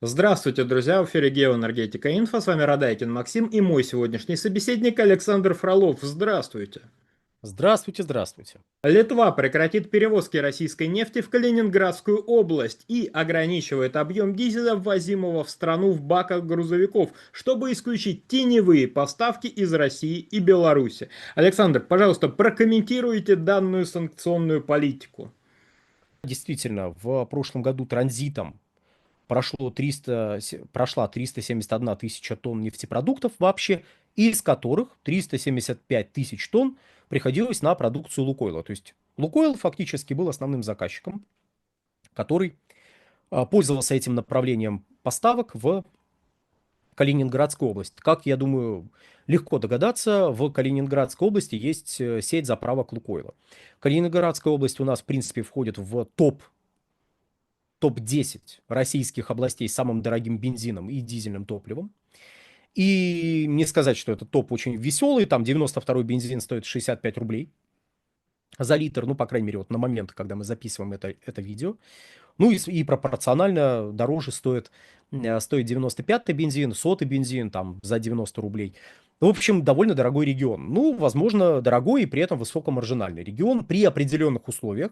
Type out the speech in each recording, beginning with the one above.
Здравствуйте, друзья! В эфире Геоэнергетика Инфо. С вами Радайкин Максим и мой сегодняшний собеседник Александр Фролов. Здравствуйте! Здравствуйте, здравствуйте. Литва прекратит перевозки российской нефти в Калининградскую область и ограничивает объем дизеля, ввозимого в страну в баках грузовиков, чтобы исключить теневые поставки из России и Беларуси. Александр, пожалуйста, прокомментируйте данную санкционную политику. Действительно, в прошлом году транзитом прошла 371 тысяча тонн нефтепродуктов вообще, из которых 375 тысяч тонн приходилось на продукцию Лукойла. То есть Лукойл фактически был основным заказчиком, который пользовался этим направлением поставок в Калининградскую область. Как, я думаю, легко догадаться, в Калининградской области есть сеть заправок Лукойла. Калининградская область у нас, в принципе, входит в топ-10 российских областей с самым дорогим бензином и дизельным топливом. И не сказать, что этот топ очень веселый, там 92-й бензин стоит 65 рублей за литр, ну, по крайней мере, вот на момент, когда мы записываем это видео. Ну и пропорционально дороже стоит 95-й бензин, 100-й бензин там за 90 рублей. В общем, довольно дорогой регион. Ну, возможно, дорогой и при этом высокомаржинальный регион при определенных условиях,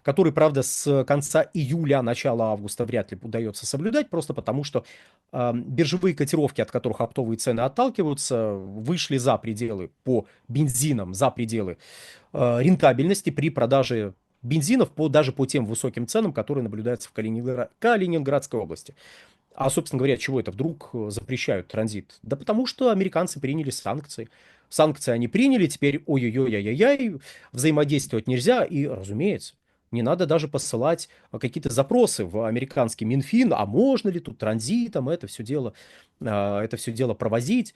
который, правда, с конца июля, начала августа вряд ли удается соблюдать, просто потому что биржевые котировки, от которых оптовые цены отталкиваются, вышли за пределы по бензинам, за пределы рентабельности при продаже бензинов даже по тем высоким ценам, которые наблюдаются в Калининградской области. А, собственно говоря, чего это вдруг запрещают транзит? Да потому что американцы приняли санкции. Санкции они приняли, теперь ой-ой-ой-ой-ой, взаимодействовать нельзя. И, разумеется, не надо даже посылать какие-то запросы в американский Минфин, а можно ли тут транзитом это все дело провозить.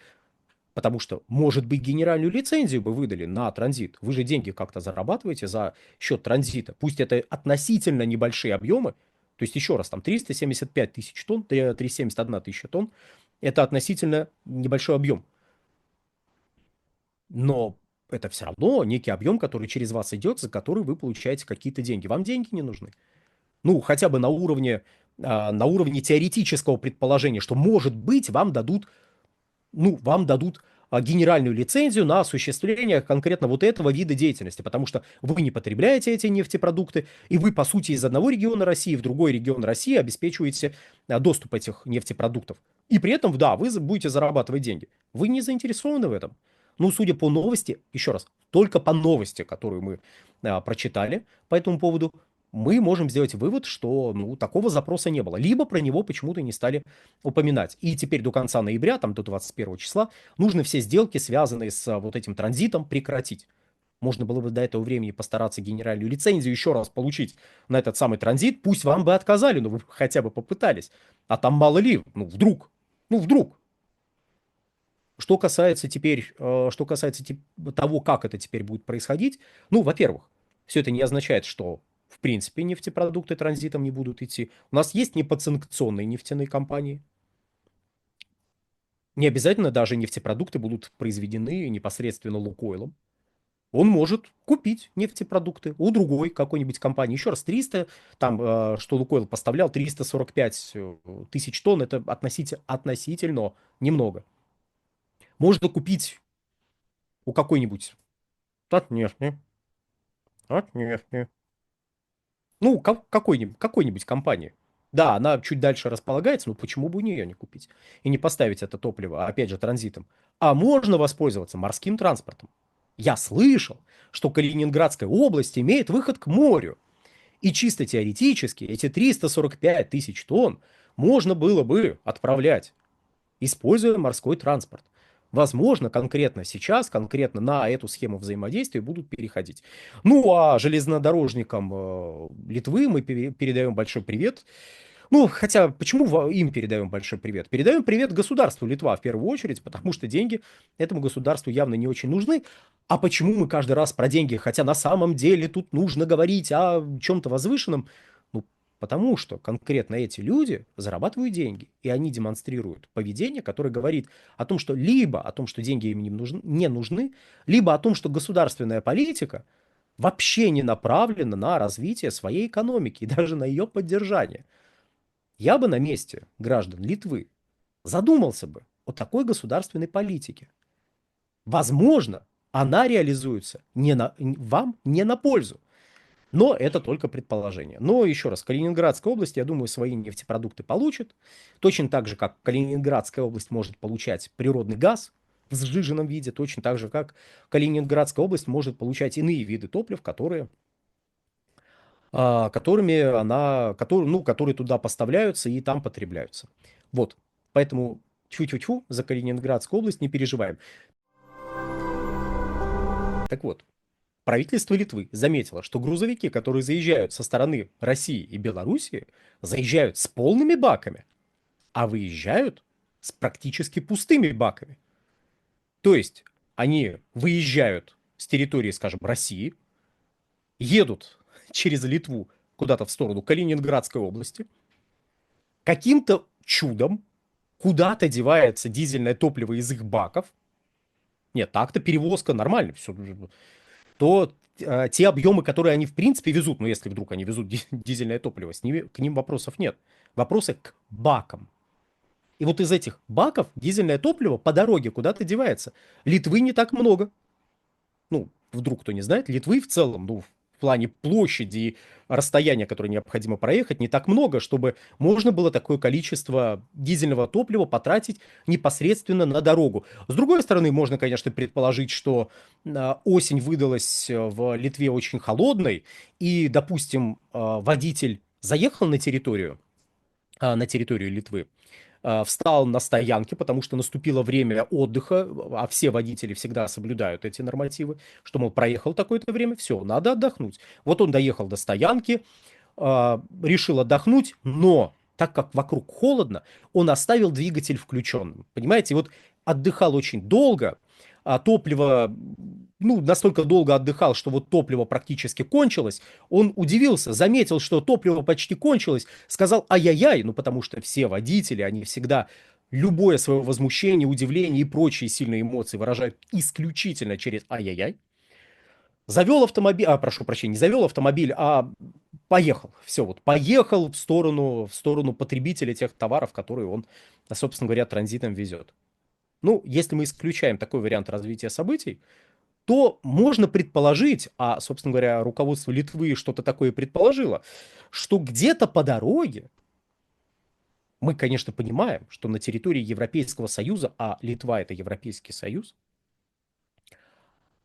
Потому что, может быть, генеральную лицензию бы выдали на транзит. Вы же деньги как-то зарабатываете за счет транзита. Пусть это относительно небольшие объемы. То есть, еще раз, там 375 тысяч тонн, 371 тысяча тонн. Это относительно небольшой объем. Но это все равно некий объем, который через вас идет, за который вы получаете какие-то деньги. Вам деньги не нужны. Ну, хотя бы на уровне теоретического предположения, что, может быть, вам дадут генеральную лицензию на осуществление конкретно вот этого вида деятельности, потому что вы не потребляете эти нефтепродукты, и вы, по сути, из одного региона России в другой регион России обеспечиваете доступ этих нефтепродуктов. И при этом, да, вы будете зарабатывать деньги. Вы не заинтересованы в этом. Ну, судя по новости, еще раз, только по новости, которую мы прочитали по этому поводу, мы можем сделать вывод, что такого запроса не было. Либо про него почему-то не стали упоминать. И теперь до конца ноября, там до 21 числа, нужно все сделки, связанные с вот этим транзитом, прекратить. Можно было бы до этого времени постараться генеральную лицензию еще раз получить на этот самый транзит. Пусть вам бы отказали, но вы хотя бы попытались. А там мало ли, вдруг. Что касается того, как это теперь будет происходить, во-первых, все это не означает, что в принципе нефтепродукты транзитом не будут идти. У нас есть неподсанкционные нефтяные компании. Не обязательно даже нефтепродукты будут произведены непосредственно Лукойлом. Он может купить нефтепродукты у другой какой-нибудь компании. Еще раз, 300, там, что Лукойл поставлял, 345 тысяч тонн, это относительно немного. Можно купить у какой-нибудь Татнефти, Татнефти. Какой-нибудь компании. Да, она чуть дальше располагается, но почему бы у нее не купить? И не поставить это топливо, опять же, транзитом. А можно воспользоваться морским транспортом. Я слышал, что Калининградская область имеет выход к морю. И чисто теоретически эти 345 тысяч тонн можно было бы отправлять, используя морской транспорт. Возможно, конкретно сейчас, конкретно на эту схему взаимодействия будут переходить. Ну, а железнодорожникам Литвы мы передаем большой привет. Ну, хотя, почему им передаем большой привет? Передаем привет государству Литва в первую очередь, потому что деньги этому государству явно не очень нужны. А почему мы каждый раз про деньги, хотя на самом деле тут нужно говорить о чем-то возвышенном? Ну, потому что конкретно эти люди зарабатывают деньги, и они демонстрируют поведение, которое говорит о том, что либо о том, что деньги им не нужны, либо о том, что государственная политика вообще не направлена на развитие своей экономики и даже на ее поддержание. Я бы на месте граждан Литвы задумался бы о такой государственной политике. Возможно, она реализуется вам не на пользу. Но это только предположение. Но еще раз, Калининградская область, я думаю, свои нефтепродукты получит. Точно так же, как Калининградская область может получать природный газ в сжиженном виде, точно так же, как Калининградская область может получать иные виды топлив, которые туда поставляются и там потребляются. Вот. Поэтому тьфу-тьфу-тьфу за Калининградскую область не переживаем. Так вот, правительство Литвы заметило, что грузовики, которые заезжают со стороны России и Белоруссии, заезжают с полными баками, а выезжают с практически пустыми баками. То есть они выезжают с территории, скажем, России, едут через Литву куда-то в сторону Калининградской области, каким-то чудом куда-то девается дизельное топливо из их баков. Нет, так-то перевозка нормально, все. То те объемы, которые они в принципе везут, ну если вдруг они везут дизельное топливо, к ним вопросов нет. Вопросы к бакам. И вот из этих баков дизельное топливо по дороге куда-то девается. Литвы не так много. Ну, вдруг кто не знает, Литвы в целом, ну, в плане площади и расстояния, которое необходимо проехать, не так много, чтобы можно было такое количество дизельного топлива потратить непосредственно на дорогу. С другой стороны, можно, конечно, предположить, что осень выдалась в Литве очень холодной, и, допустим, водитель заехал на территорию Литвы, встал на стоянке, потому что наступило время отдыха, а все водители всегда соблюдают эти нормативы, что, мол, проехал такое-то время, все, надо отдохнуть. Вот он доехал до стоянки, решил отдохнуть, но так как вокруг холодно, он оставил двигатель включенным. Понимаете, вот отдыхал очень долго, а топливо, ну, настолько долго отдыхал, что вот топливо практически кончилось, он удивился, заметил, что топливо почти кончилось, сказал ай-яй-яй, ну, потому что все водители, они всегда любое свое возмущение, удивление и прочие сильные эмоции выражают исключительно через ай-яй-яй. Завел автомобиль, прошу прощения, не завел автомобиль, а поехал. Все, вот поехал в сторону потребителя тех товаров, которые он, собственно говоря, транзитом везет. Ну, если мы исключаем такой вариант развития событий, то можно предположить, а, собственно говоря, руководство Литвы что-то такое предположило, что где-то по дороге, мы, конечно, понимаем, что на территории Европейского Союза, а Литва это Европейский Союз,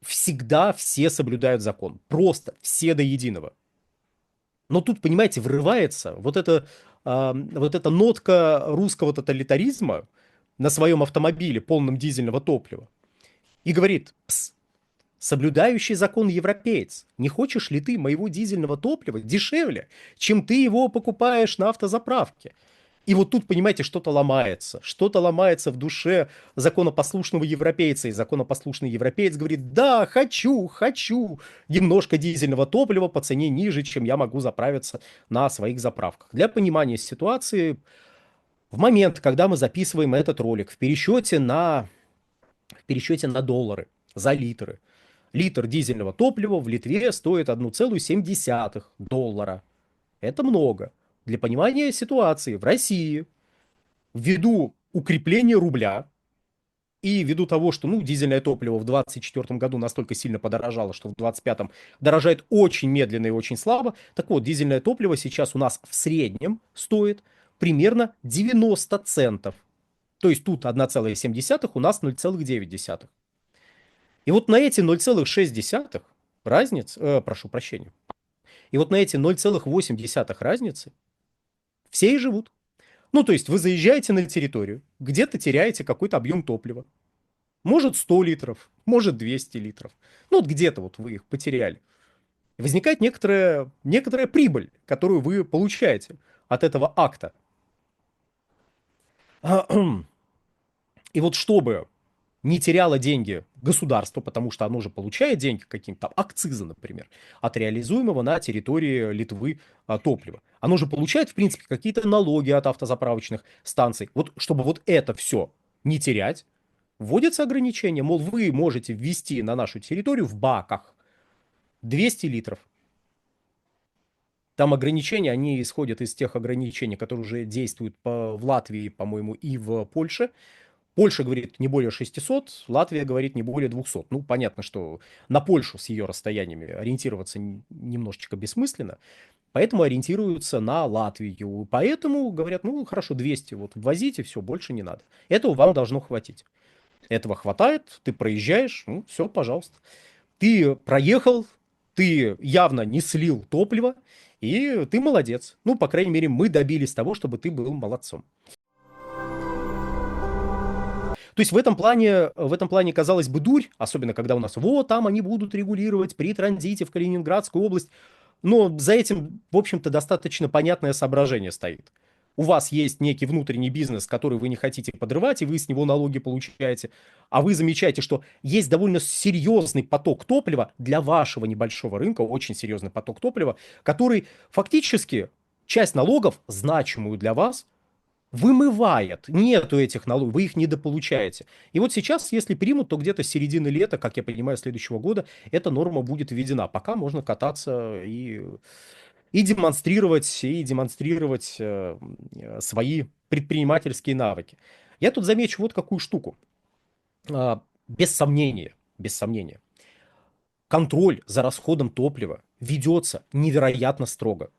всегда все соблюдают закон. Просто все до единого. Но тут, понимаете, врывается вот эта нотка русского тоталитаризма на своем автомобиле, полном дизельного топлива, и говорит: «Пс, соблюдающий закон европеец, не хочешь ли ты моего дизельного топлива дешевле, чем ты его покупаешь на автозаправке?» И вот тут, понимаете, что-то ломается в душе законопослушного европейца, и законопослушный европеец говорит: да, хочу немножко дизельного топлива по цене ниже, чем я могу заправиться на своих заправках. Для понимания ситуации, в момент, когда мы записываем этот ролик, в пересчете на доллары за литры, литр дизельного топлива в Литве стоит 1,7 доллара. Это много. Для понимания ситуации, в России, ввиду укрепления рубля и ввиду того, что, ну, дизельное топливо в 2024 году настолько сильно подорожало, что в 2025 дорожает очень медленно и очень слабо, так вот, дизельное топливо сейчас у нас в среднем стоит примерно 90 центов. То есть тут 1,7, у нас 0,9. И вот на эти 0,6 прошу прощения, и вот на эти 0,8 разницы все и живут. Ну, то есть вы заезжаете на территорию, где-то теряете какой-то объем топлива. Может 100 литров, может 200 литров. Ну, вот где-то вот вы их потеряли. Возникает некоторая прибыль, которую вы получаете от этого акта. И вот чтобы не теряло деньги государство, потому что оно же получает деньги каким-то, акцизы, например, от реализуемого на территории Литвы топлива. Оно же получает, в принципе, какие-то налоги от автозаправочных станций. Вот чтобы вот это все не терять, вводится ограничение, мол, вы можете ввести на нашу территорию в баках 200 литров. Там ограничения, они исходят из тех ограничений, которые уже действуют в Латвии, по-моему, и в Польше. Польша говорит не более 600, Латвия говорит не более 200. Ну, понятно, что на Польшу с ее расстояниями ориентироваться немножечко бессмысленно, поэтому ориентируются на Латвию. Поэтому говорят, ну, хорошо, 200, вот ввозите, все, больше не надо. Этого вам должно хватить. Этого хватает, ты проезжаешь, ну, все, пожалуйста. Ты проехал, ты явно не слил топливо, и ты молодец. Ну, по крайней мере, мы добились того, чтобы ты был молодцом. То есть в этом плане, казалось бы, дурь, особенно когда у нас, вот, там они будут регулировать при транзите в Калининградскую область, но за этим, в общем-то, достаточно понятное соображение стоит. У вас есть некий внутренний бизнес, который вы не хотите подрывать, и вы с него налоги получаете, а вы замечаете, что есть довольно серьезный поток топлива для вашего небольшого рынка, очень серьезный поток топлива, который фактически часть налогов, значимую для вас, вымывает. Нету этих налогов, вы их недополучаете. И вот сейчас, если примут, то где-то с середины лета, как я понимаю, следующего года, эта норма будет введена. Пока можно кататься и демонстрировать свои предпринимательские навыки. Я тут замечу вот какую штуку. Без сомнения, контроль за расходом топлива ведется невероятно строго.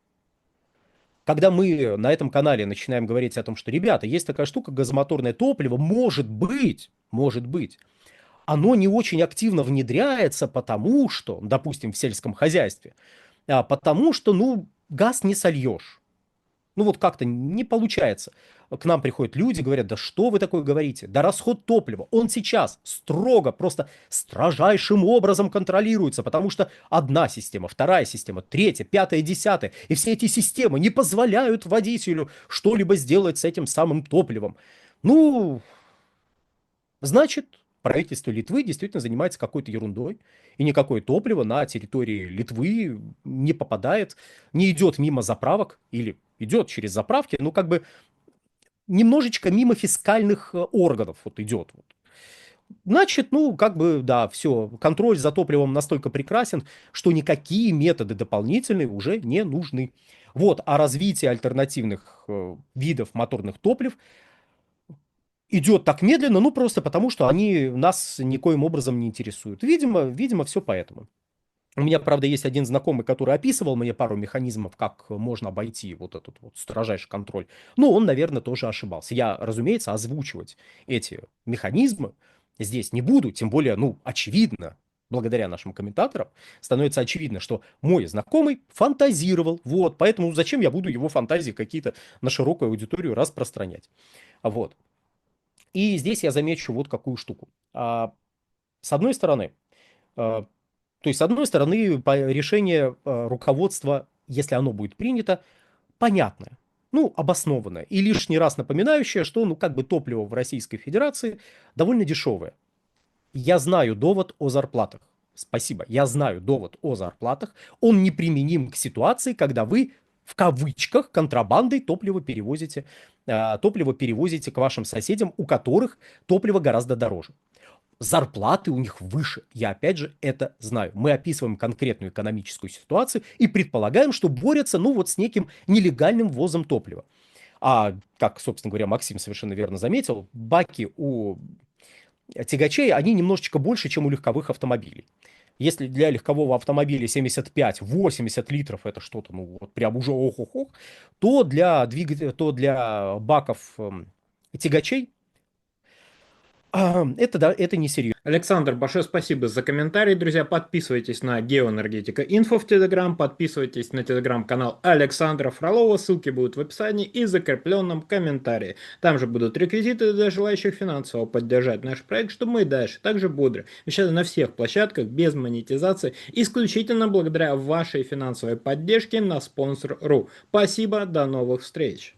Когда мы на этом канале начинаем говорить о том, что, ребята, есть такая штука, газомоторное топливо, может быть, оно не очень активно внедряется, потому что, допустим, в сельском хозяйстве, потому что, ну, газ не сольешь. Ну вот как-то не получается. К нам приходят люди, говорят, да что вы такое говорите? Да расход топлива, он сейчас строго, просто строжайшим образом контролируется, потому что одна система, вторая система, третья, пятая, десятая, и все эти системы не позволяют водителю что-либо сделать с этим самым топливом. Ну, значит, правительство Литвы действительно занимается какой-то ерундой, и никакое топливо на территории Литвы не попадает, не идет мимо заправок, или идет через заправки, ну, как бы немножечко мимо фискальных органов вот идет. Значит, ну, как бы, да, все, контроль за топливом настолько прекрасен, что никакие методы дополнительные уже не нужны. Вот, а развитие альтернативных видов моторных топлив идет так медленно, ну, просто потому, что они нас никоим образом не интересуют. Видимо, все поэтому. У меня, правда, есть один знакомый, который описывал мне пару механизмов, как можно обойти вот этот вот строжайший контроль. Но он, наверное, тоже ошибался. Я, разумеется, озвучивать эти механизмы здесь не буду, тем более, ну, очевидно, благодаря нашим комментаторам, становится очевидно, что мой знакомый фантазировал. Вот, поэтому зачем я буду его фантазии какие-то на широкую аудиторию распространять? Вот. И здесь я замечу вот какую штуку. С одной стороны, то есть, с одной стороны, решение руководства, если оно будет принято, понятное, ну, обоснованное и лишний раз напоминающее, что, ну, как бы топливо в Российской Федерации довольно дешевое. Я знаю довод о зарплатах. Спасибо. Я знаю довод о зарплатах. Он неприменим к ситуации, когда вы в кавычках контрабандой топливо перевозите к вашим соседям, у которых топливо гораздо дороже. Зарплаты у них выше. Я опять же это знаю. Мы описываем конкретную экономическую ситуацию и предполагаем, что борются, ну, вот с неким нелегальным ввозом топлива. А, как, собственно говоря, Максим совершенно верно заметил, баки у тягачей, они немножечко больше, чем у легковых автомобилей. Если для легкового автомобиля 75-80 литров это что-то, ну, вот прям уже ох-ох-ох, то для баков тягачей это, да, это не серьезно. Александр, большое спасибо за комментарий, друзья. Подписывайтесь на Геоэнергетика Инфо в Телеграм, подписывайтесь на Телеграм-канал Александра Фролова, ссылки будут в описании и закрепленном комментарии. Там же будут реквизиты для желающих финансово поддержать наш проект, чтобы мы дальше также бодро вещали на всех площадках без монетизации, исключительно благодаря вашей финансовой поддержке на Sponsor.ru. Спасибо, до новых встреч!